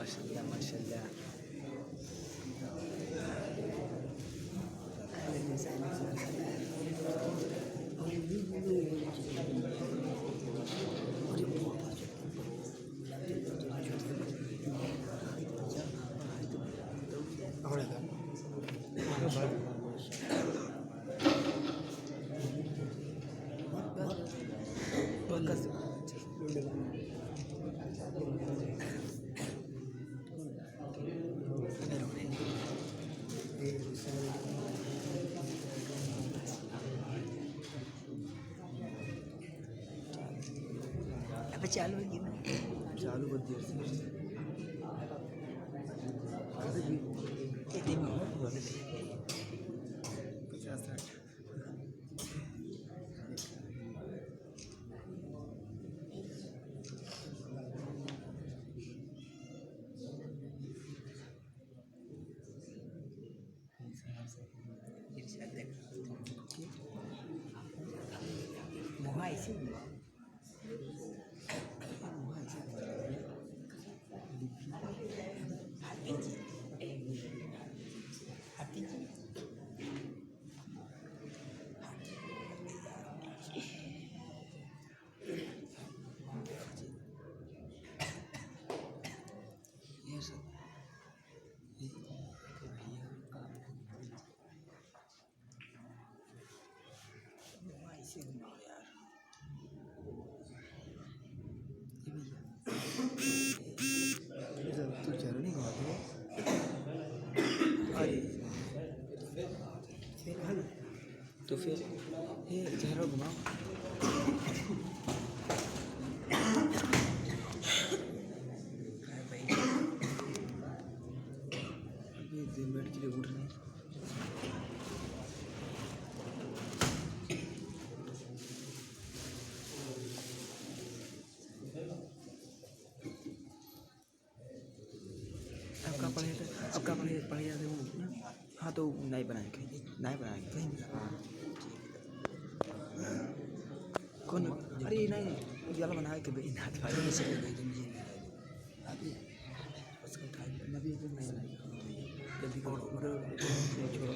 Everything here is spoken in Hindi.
माशाल्लाह माशाल्लाह। अब चालू होगी ना, चालू कर दिया कितने में हो 50-60। तो फिर ये चेहरा घुमाओ। अभी 2 मिनट के लिए उठ रहे हैं। आपका पढ़े जाते हो ना? हाँ तो नहीं बनाएंगे कहीं कौन? अरे नहीं उजाला बना के भाई नाथ वाले से अभी उसका नहीं बनाएंगे जल्दी करो छोड़ो।